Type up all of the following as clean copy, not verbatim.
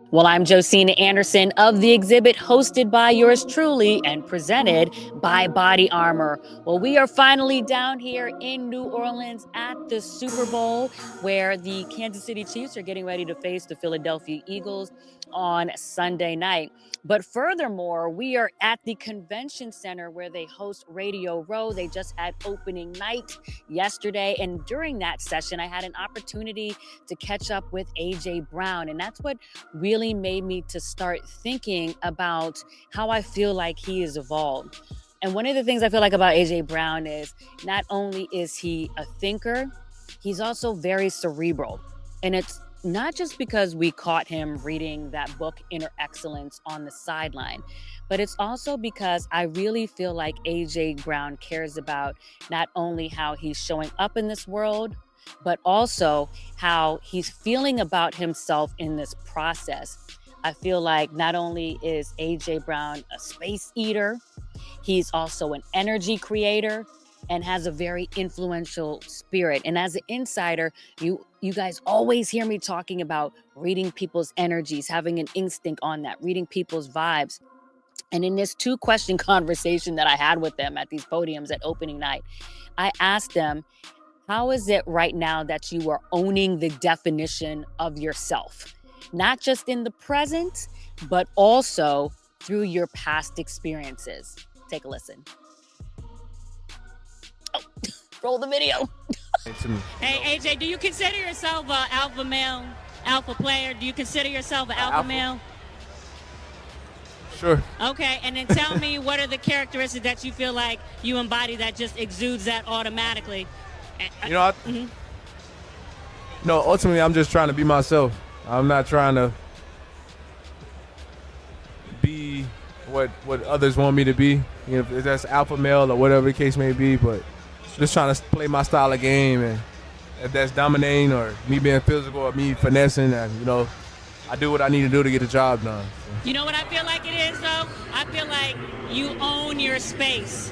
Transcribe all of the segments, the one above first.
Well, I'm Josina Anderson of The Exhibit, hosted by yours truly and presented by Body Armor. Well, we are finally down here in New Orleans at the Super Bowl, where the Kansas City Chiefs are getting ready to face the Philadelphia Eagles on Sunday night. But furthermore, we are at the convention center where they host Radio Row. They just had opening night yesterday. And during that session, I had an opportunity to catch up with AJ Brown. And that's what really made me to start thinking about how I feel like he has evolved. And one of the things I feel like about AJ Brown is not only is he a thinker, he's also very cerebral. And it's not just because we caught him reading that book, Inner Excellence, on the sideline, but it's also because I really feel like AJ Brown cares about not only how he's showing up in this world, but also how he's feeling about himself in this process. I feel like not only is AJ Brown a space eater, he's also an energy creator and has a very influential spirit. And as an insider, you guys always hear me talking about reading people's energies, having an instinct on that, reading people's vibes. And in this 2-question conversation that I had with them at these podiums at opening night, I asked them, how is it right now that you are owning the definition of yourself? Not just in the present, but also through your past experiences. Take a listen. Oh, roll the video. Hey, AJ, do you consider yourself an alpha male, alpha player? Do you consider yourself an alpha male? Sure. Okay, and then tell me what are the characteristics that you feel like you embody that just exudes that automatically? No, ultimately, I'm just trying to be myself. I'm not trying to be what others want me to be. You know, if that's alpha male or whatever the case may be, but just trying to play my style of game. And if that's dominating or me being physical or me finessing, and I do what I need to do to get the job done. So. You know what I feel like it is, though? I feel like you own your space.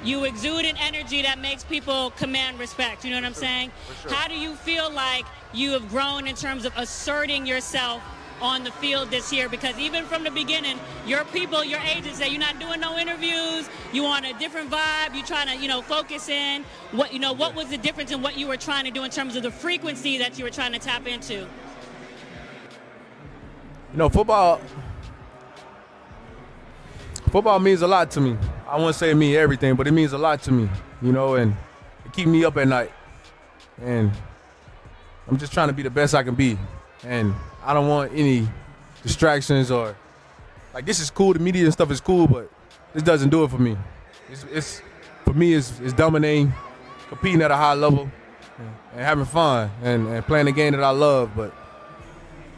You exude an energy that makes people command respect. You know what I'm saying? For sure. How do you feel like you have grown in terms of asserting yourself on the field this year? Because even from the beginning, your people, your agents say you're not doing no interviews. You want a different vibe. You're trying to, focus in. What was the difference in what you were trying to do in terms of the frequency that you were trying to tap into? Football means a lot to me. I won't say it means everything, but it means a lot to me, and it keeps me up at night. And I'm just trying to be the best I can be. And I don't want any distractions or, this is cool, the media and stuff is cool, but this doesn't do it for me. For me, it's dominating, competing at a high level, and having fun, and playing the game that I love.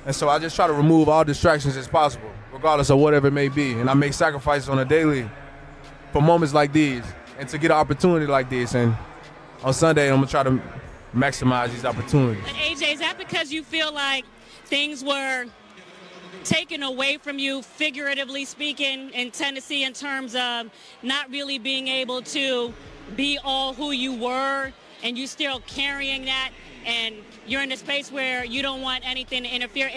And so I just try to remove all distractions as possible, regardless of whatever it may be. And I make sacrifices on a daily for moments like these and to get an opportunity like this. And on Sunday, I'm going to try to maximize these opportunities. But AJ, is that because you feel like things were taken away from you, figuratively speaking, in Tennessee in terms of not really being able to be all who you were, and you still carrying that, and you're in a space where you don't want anything to interfere?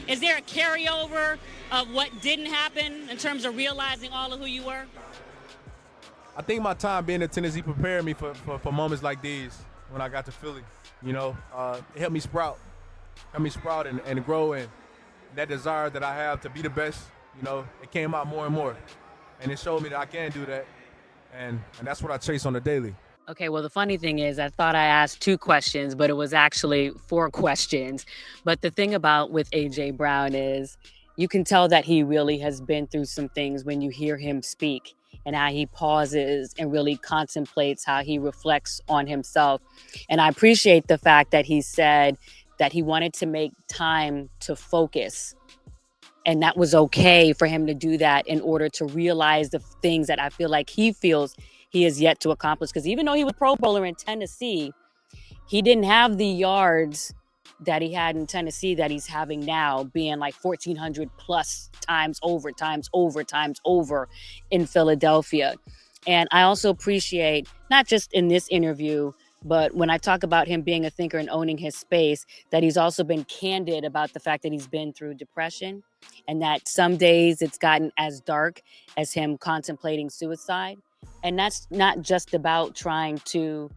Is there a carryover of what didn't happen in terms of realizing all of who you were? I think my time being in Tennessee prepared me for moments like these when I got to Philly. It helped me sprout and grow, and that desire that I have to be the best, it came out more and more. And it showed me that I can do that, and that's what I chase on the daily. Okay, well, the funny thing is I thought I asked 2 questions, but it was actually 4 questions. But the thing about with AJ Brown is you can tell that he really has been through some things when you hear him speak and how he pauses and really contemplates, how he reflects on himself. And I appreciate the fact that he said that he wanted to make time to focus. And that was okay for him to do that in order to realize the things that I feel like he feels he has yet to accomplish. Because even though he was a Pro Bowler in Tennessee, he didn't have the yards that he had in Tennessee that he's having now, being like 1,400 plus times over in Philadelphia. And I also appreciate, not just in this interview, But when I talk about him being a thinker and owning his space, that he's also been candid about the fact that he's been through depression and that some days it's gotten as dark as him contemplating suicide. And that's not just about trying to,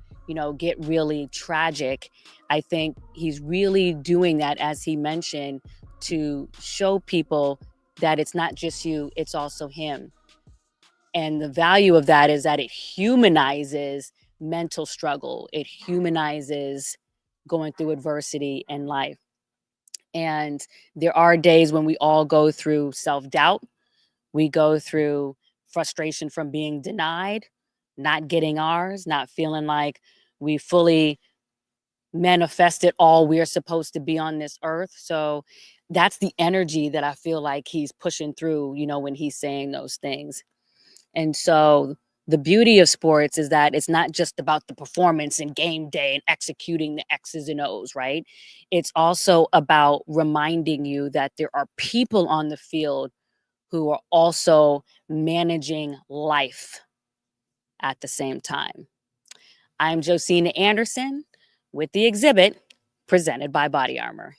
get really tragic. I think he's really doing that, as he mentioned, to show people that it's not just you, it's also him. And the value of that is that it humanizes mental struggle, it humanizes going through adversity in life. And there are days when we all go through self doubt, we go through frustration from being denied, not getting ours, not feeling like we fully manifested all we're supposed to be on this earth. So that's the energy that I feel like he's pushing through, when he's saying those things. And so the beauty of sports is that it's not just about the performance and game day and executing the X's and O's, right? It's also about reminding you that there are people on the field who are also managing life at the same time. I'm Josina Anderson with The Exhibit, presented by Body Armor.